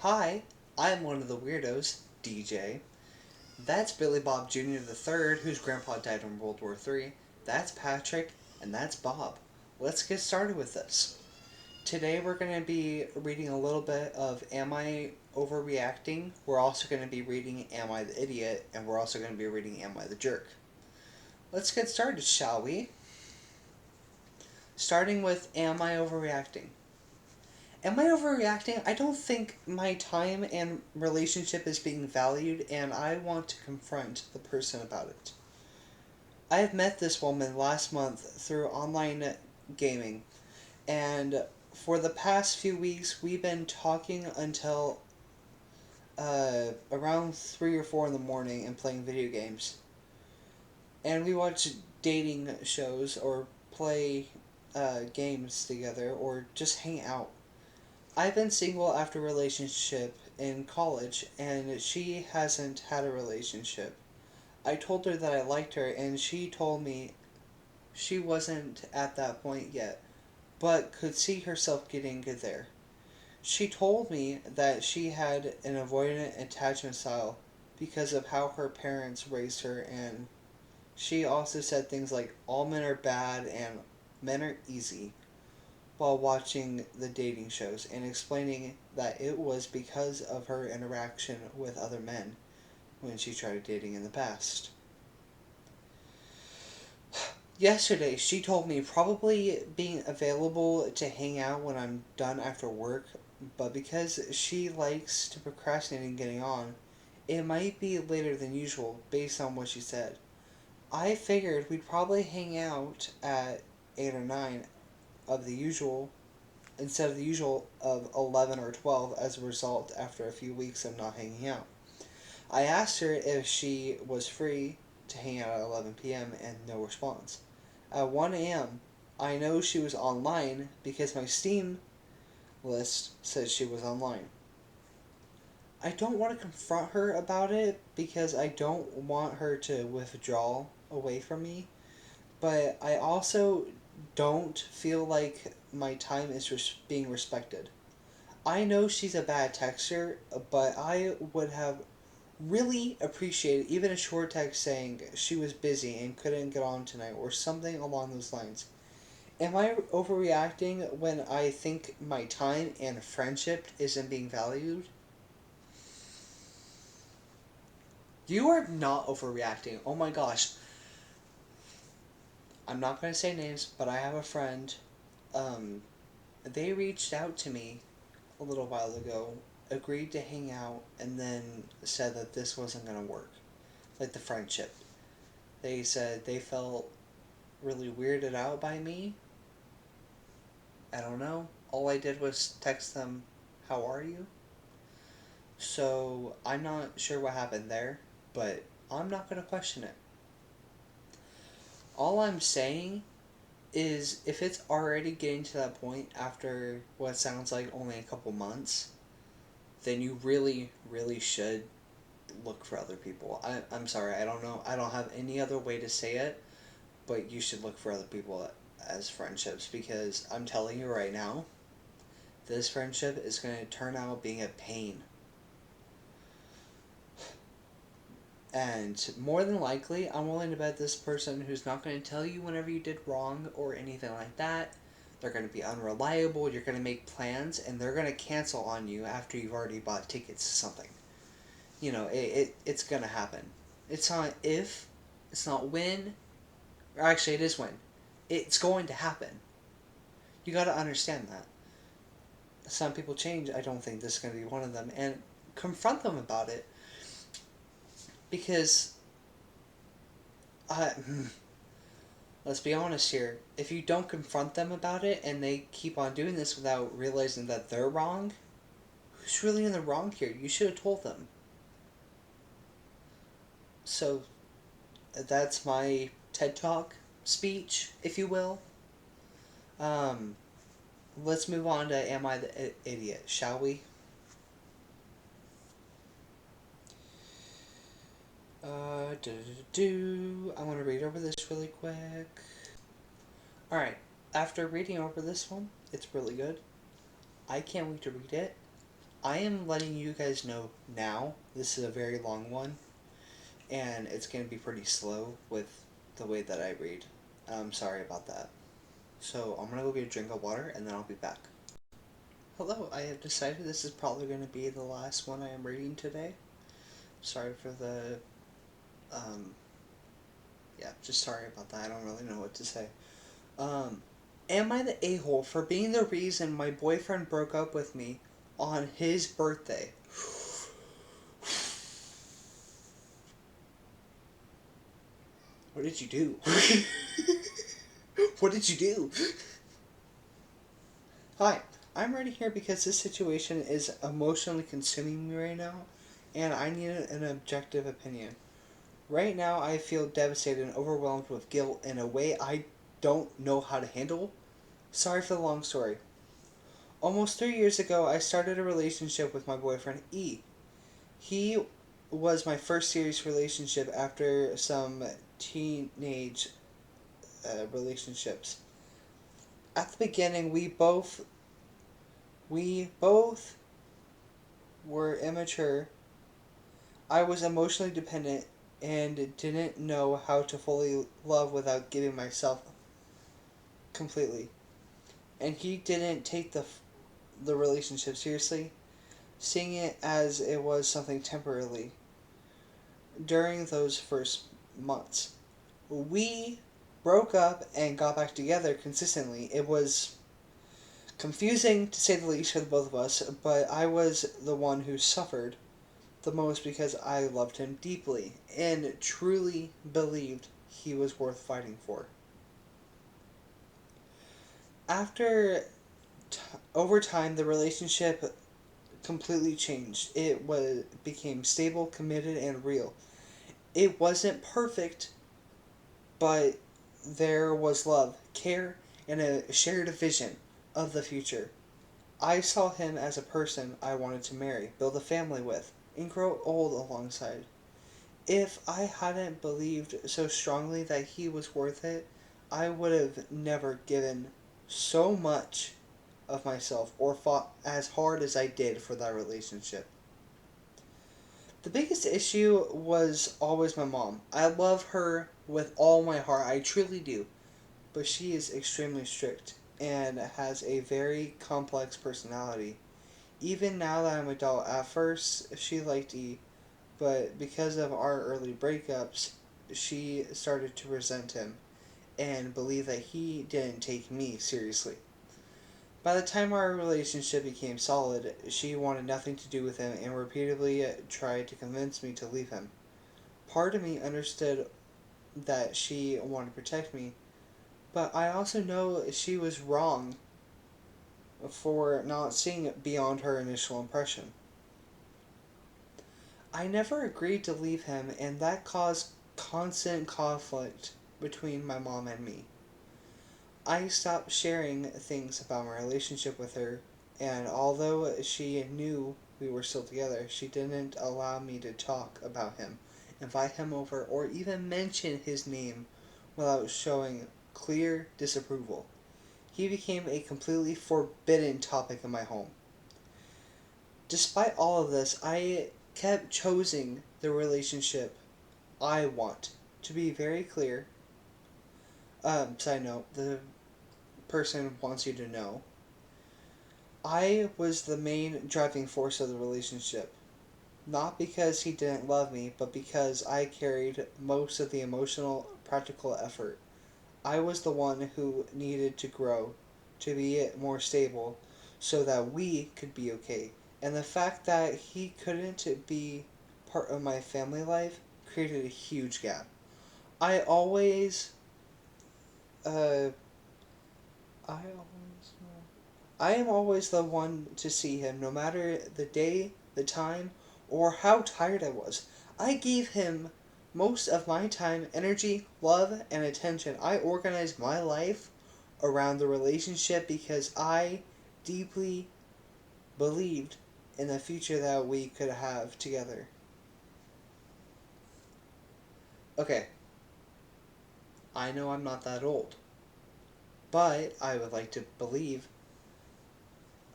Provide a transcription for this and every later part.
Hi, I'm one of the weirdos, DJ. That's Billy Bob Jr. the Third, whose grandpa died in World War III. That's Patrick, and that's Bob. Let's get started with this. Today we're going to be reading a little bit of Am I Overreacting? We're also going to be reading Am I the Idiot? And we're also going to be reading Am I the Jerk? Let's get started, shall we? Starting with Am I Overreacting? Am I overreacting? I don't think my time and relationship is being valued, and I want to confront the person about it. I have met this woman last month through online gaming, and for the past few weeks, we've been talking until around 3 or 4 in the morning and playing video games. And we watch dating shows or play games together or just hang out. I've been single after a relationship in college, and she hasn't had a relationship. I told her that I liked her, and she told me she wasn't at that point yet, but could see herself getting there. She told me that she had an avoidant attachment style because of how her parents raised her, and she also said things like, all men are bad and men are easy, while watching the dating shows and explaining that it was because of her interaction with other men when she tried dating in the past. Yesterday, she told me probably being available to hang out when I'm done after work, but because she likes to procrastinate and getting on, it might be later than usual based on what she said. I figured we'd probably hang out at 8 or 9 of the usual instead of the usual of 11 or 12 as a result after a few weeks of not hanging out. I asked her if she was free to hang out at 11 p.m. and no response. At 1 a.m., I know she was online because my Steam list says she was online. I don't want to confront her about it because I don't want her to withdraw away from me, but I also don't feel like my time is being respected. I know she's a bad texter, but I would have really appreciated even a short text saying she was busy and couldn't get on tonight or something along those lines. Am I overreacting when I think my time and friendship isn't being valued? You are not overreacting. Oh my gosh. I'm not going to say names, but I have a friend. Um, they reached out to me a little while ago, agreed to hang out, and then said that this wasn't going to work. Like the friendship. They said they felt really weirded out by me. I don't know. All I did was text them, "How are you?" So I'm not sure what happened there, but I'm not going to question it. All I'm saying is if it's already getting to that point after what sounds like only a couple months, then you really, really should look for other people. I'm sorry, I don't know. I don't have any other way to say it, but you should look for other people as friendships because I'm telling you right now, this friendship is going to turn out being a pain. And more than likely, I'm willing to bet this person who's not going to tell you whenever you did wrong or anything like that. They're going to be unreliable, you're going to make plans, and they're going to cancel on you after you've already bought tickets to something. It's going to happen. It's not if, it's not when, or actually, it is when. It's going to happen. You got to understand that. Some people change. I don't think this is going to be one of them. And confront them about it because let's be honest here. If you don't confront them about it and they keep on doing this without realizing that they're wrong, who's really in the wrong here? You should have told them. So that's my TED Talk speech, if you will. Um, let's move on to Am I the Idiot, shall we? I'm going to read over this really quick. Alright, after reading over this one, it's really good. I can't wait to read it. I am letting you guys know now. This is a very long one, and it's going to be pretty slow with the way that I read. I'm sorry about that. So I'm going to go get a drink of water, and then I'll be back. Hello, I have decided this is probably going to be the last one I am reading today. Sorry for the, um, yeah, just sorry about that. I don't really know what to say. Um, am I the a-hole for being the reason my boyfriend broke up with me on his birthday? What did you do? What did you do? Hi, I'm writing here because this situation is emotionally consuming me right now, and I need an objective opinion. Right now, I feel devastated and overwhelmed with guilt in a way I don't know how to handle. Sorry for the long story. Almost 3 years ago, I started a relationship with my boyfriend E. He was my first serious relationship after some teenage relationships. At the beginning, we both were immature. I was emotionally dependent and didn't know how to fully love without giving myself completely. And he didn't take the relationship seriously, seeing it as it was something temporarily. During those first months, we broke up and got back together consistently. It was confusing to say the least for the both of us, but I was the one who suffered the most because I loved him deeply and truly believed he was worth fighting for. After over time, the relationship completely changed. It was became stable, committed, and real. It wasn't perfect, but there was love, care, and a shared vision of the future. I saw him as a person I wanted to marry, build a family with, and grow old alongside. If I hadn't believed so strongly that he was worth it, I would have never given so much of myself or fought as hard as I did for that relationship. The biggest issue was always my mom. I love her with all my heart, I truly do, but she is extremely strict and has a very complex personality. Even now that I'm an adult, at first she liked E, but because of our early breakups, she started to resent him and believe that he didn't take me seriously. By the time our relationship became solid, she wanted nothing to do with him and repeatedly tried to convince me to leave him. Part of me understood that she wanted to protect me, but I also know she was wrong for not seeing beyond her initial impression. I never agreed to leave him, and that caused constant conflict between my mom and me. I stopped sharing things about my relationship with her, and although she knew we were still together, she didn't allow me to talk about him, invite him over, or even mention his name without showing clear disapproval. He became a completely forbidden topic in my home. Despite all of this, I kept choosing the relationship I want. To be very clear, side note, the person wants you to know, I was the main driving force of the relationship. Not because he didn't love me, but because I carried most of the emotional, practical effort. I was the one who needed to grow, to be more stable, so that we could be okay. And the fact that he couldn't be part of my family life created a huge gap. I always, uh, I am always the one to see him, no matter the day, the time, or how tired I was. I gave him most of my time, energy, love, and attention. I organized my life around the relationship because I deeply believed in the future that we could have together. Okay, I know I'm not that old, but I would like to believe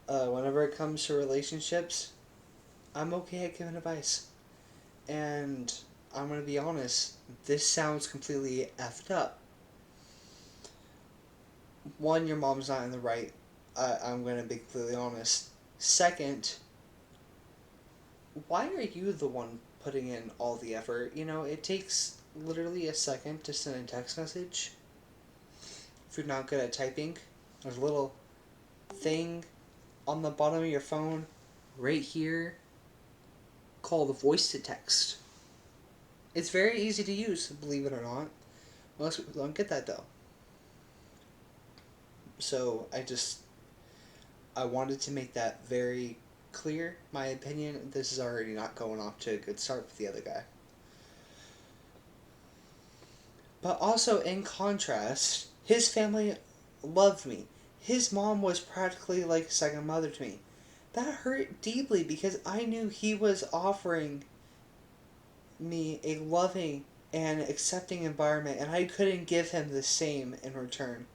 whenever it comes to relationships, I'm okay at giving advice. And I'm going to be honest, this sounds completely effed up. One, your mom's not in the right. I'm going to be completely honest. Second, why are you the one putting in all the effort? You know, it takes literally a second to send a text message. If you're not good at typing, there's a little thing on the bottom of your phone right here called voice to text. It's very easy to use, believe it or not. Most people don't get that though. So I wanted to make that very clear. My opinion, this is already not going off to a good start with the other guy. But also, in contrast, his family loved me. His mom was practically like a second mother to me. That hurt deeply because I knew he was offering me a loving and accepting environment, and I couldn't give him the same in return.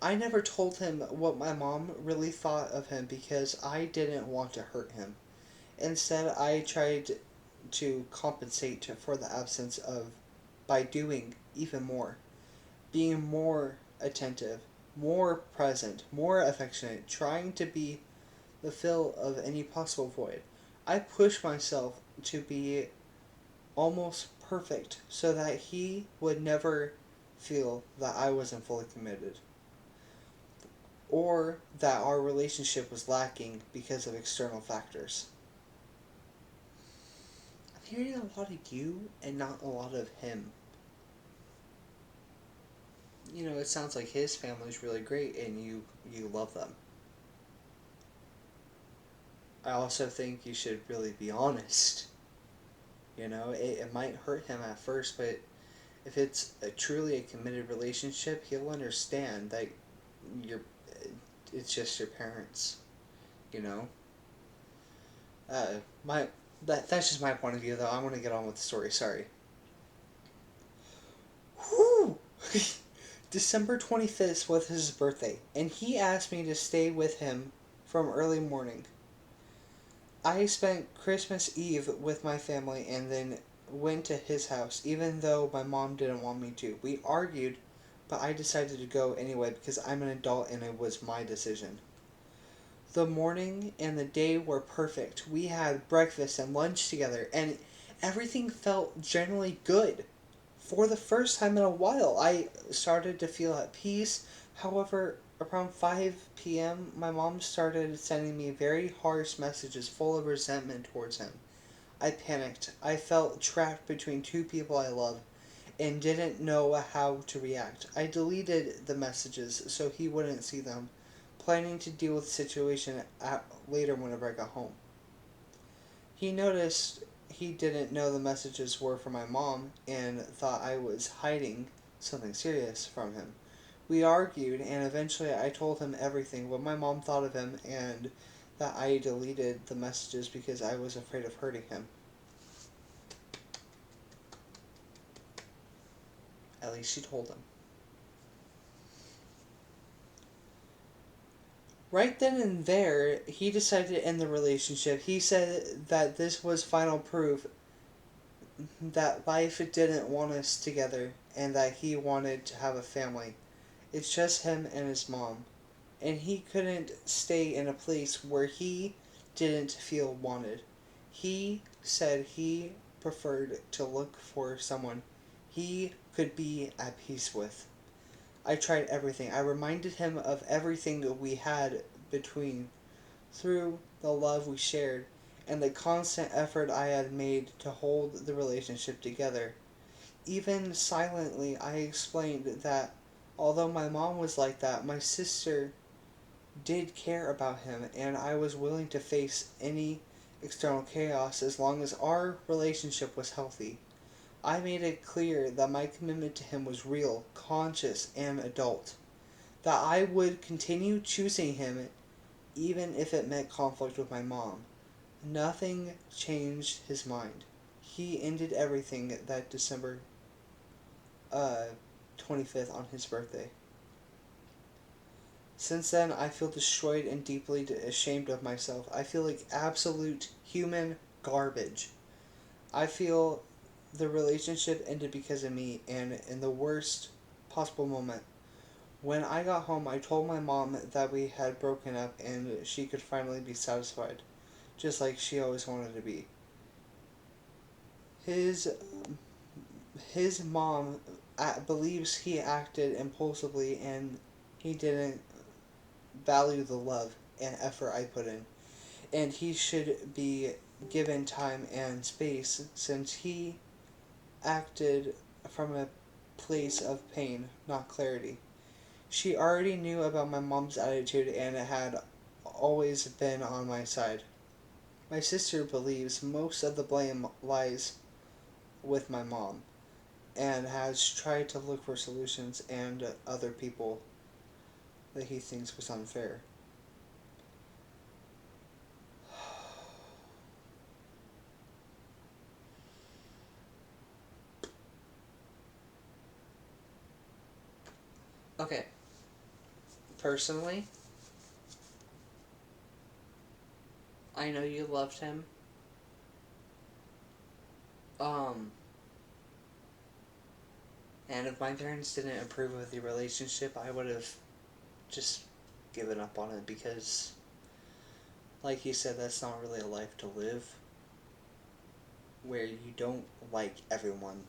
I never told him what my mom really thought of him because I didn't want to hurt him. Instead, I tried to compensate for the absence of by doing even more, being more attentive, more present, more affectionate, trying to be the fill of any possible void. I pushed myself to be almost perfect so that he would never feel that I wasn't fully committed or that our relationship was lacking because of external factors. I'm hearing a lot of you and not a lot of him. You know, it sounds like his family's really great and you love them. I also think you should really be honest. You know, it might hurt him at first, but if it's truly a committed relationship, he'll understand that you're it's just your parents. You know, my that's just my point of view though. I want to get on with the story. Sorry. Whew. December 25th was his birthday, and he asked me to stay with him from early morning. I spent Christmas Eve with my family and then went to his house, even though my mom didn't want me to. We argued, but I decided to go anyway because I'm an adult and it was my decision. The morning and the day were perfect. We had breakfast and lunch together, and everything felt generally good. For the first time in a while, I started to feel at peace. However, around 5 p.m., my mom started sending me very harsh messages full of resentment towards him. I panicked. I felt trapped between two people I love and didn't know how to react. I deleted the messages so he wouldn't see them, planning to deal with the situation later whenever I got home. He noticed he didn't know the messages were from my mom and thought I was hiding something serious from him. We argued, and eventually I told him everything, what my mom thought of him, and that I deleted the messages because I was afraid of hurting him. At least she told him. Right then and there, he decided to end the relationship. He said that this was final proof that life didn't want us together and that he wanted to have a family. It's just him and his mom. And he couldn't stay in a place where he didn't feel wanted. He said he preferred to look for someone he could be at peace with. I tried everything. I reminded him of everything we had between through the love we shared and the constant effort I had made to hold the relationship together. Even silently, I explained that although my mom was like that, my sister did care about him and I was willing to face any external chaos as long as our relationship was healthy. I made it clear that my commitment to him was real, conscious, and adult. That I would continue choosing him even if it meant conflict with my mom. Nothing changed his mind. He ended everything that December uh, 25th on his birthday. Since then, I feel destroyed and deeply ashamed of myself. I feel like absolute human garbage. I feel the relationship ended because of me, and in the worst possible moment. When I got home, I told my mom that we had broken up and she could finally be satisfied, just like she always wanted to be. His his mom believes he acted impulsively and he didn't value the love and effort I put in, and he should be given time and space since he acted from a place of pain, not clarity. She already knew about my mom's attitude and it had always been on my side. My sister believes most of the blame lies with my mom and has tried to look for solutions and other people that he thinks was unfair. Okay, personally, I know you loved him. Um, and if my parents didn't approve of the relationship, I would have just given up on it because, like you said, that's not really a life to live where you don't like everyone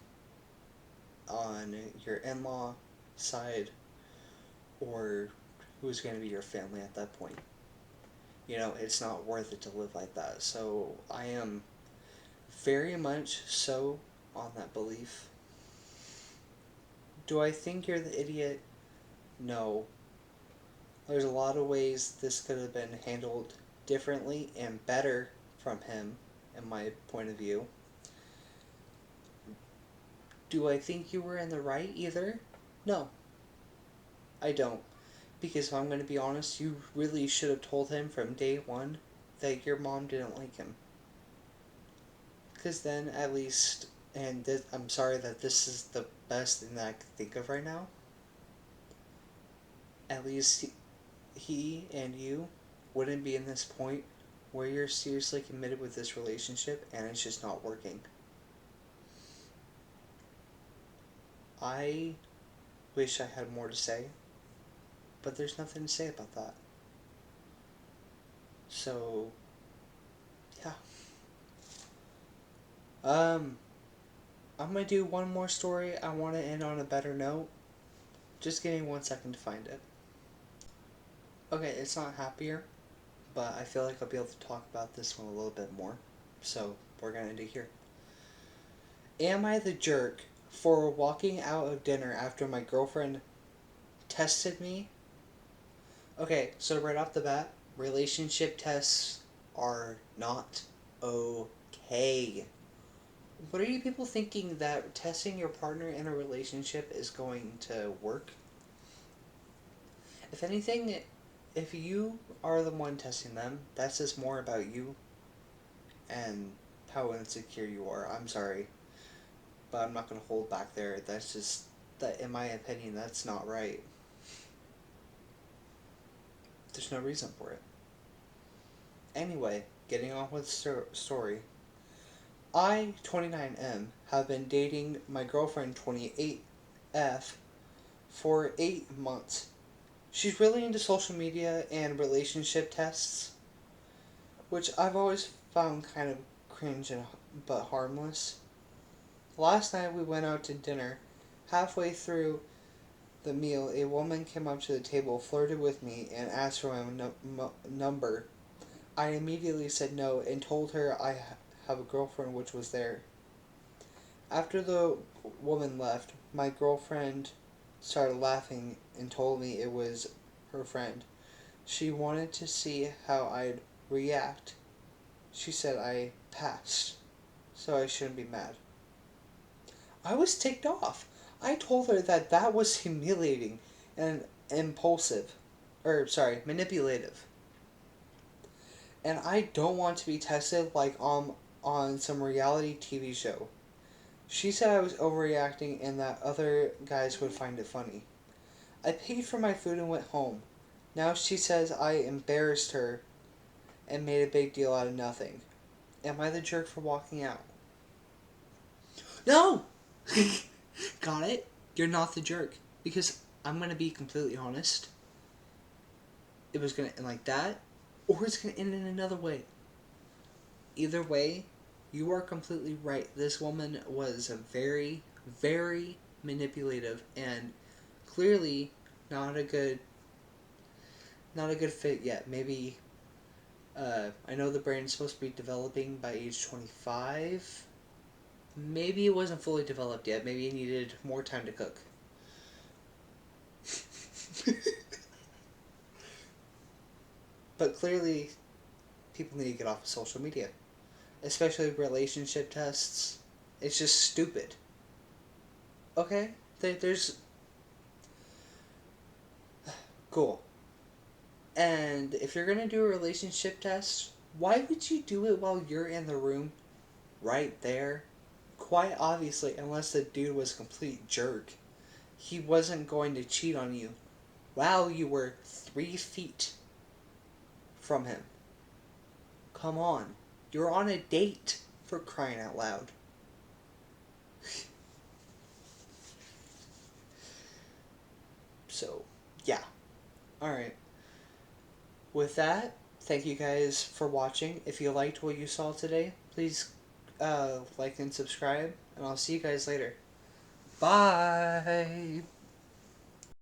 on your in law side or who's going to be your family at that point. You know, it's not worth it to live like that. So I am very much so on that belief. Do I think you're the idiot? No. There's a lot of ways this could have been handled differently and better from him, in my point of view. Do I think you were in the right either? No, I don't. Because if I'm going to be honest, you really should have told him from day one that your mom didn't like him. Because then at least, and I'm sorry that this is the best thing that I can think of right now, at least he and you wouldn't be in this point where you're seriously committed with this relationship and it's just not working. I wish I had more to say, but there's nothing to say about that. So, yeah. Um, I'm gonna do one more story. I want to end on a better note. Just give me 1 second to find it. Okay, it's not happier, but I feel like I'll be able to talk about this one a little bit more. So, we're gonna end it here. Am I the jerk for walking out of dinner after my girlfriend tested me? Okay, so right off the bat, relationship tests are not okay. What are you people thinking that testing your partner in a relationship is going to work? If anything, if you are the one testing them, that says more about you and how insecure you are. I'm sorry, but I'm not going to hold back there. That's just, that in my opinion, that's not right. There's no reason for it. Anyway, getting on with the story. I, 29M, have been dating my girlfriend, 28F, for 8 months. She's really into social media and relationship tests, which I've always found kind of cringe and but harmless. Last night we went out to dinner. Halfway through the meal, a woman came up to the table, flirted with me, and asked for my number. I immediately said no and told her I have a girlfriend, which was there. After the woman left, my girlfriend started laughing and told me it was her friend. She wanted to see how I'd react. She said I passed, so I shouldn't be mad. I was ticked off. I told her that that was humiliating and impulsive, or sorry, manipulative. And I don't want to be tested like on some reality TV show. She said I was overreacting and that other guys would find it funny. I paid for my food and went home. Now she says I embarrassed her and made a big deal out of nothing. Am I the jerk for walking out? No! Got it? You're not the jerk. Because I'm going to be completely honest. It was going to end like that, or it's going to end in another way. Either way, you are completely right. This woman was a very, very manipulative and clearly not a good not a good fit yet. Maybe I know the brain's supposed to be developing by age 25. Maybe it wasn't fully developed yet. Maybe it needed more time to cook. But clearly, people need to get off of social media, especially relationship tests. It's just stupid. Okay, there's cool. And if you're gonna do a relationship test, why would you do it while you're in the room, right there? Quite obviously, unless the dude was a complete jerk, he wasn't going to cheat on you while you were 3 feet from him. Come on, you're on a date, for crying out loud. So, yeah. Alright. With that, thank you guys for watching. If you liked what you saw today, please like and subscribe, and I'll see you guys later. Bye!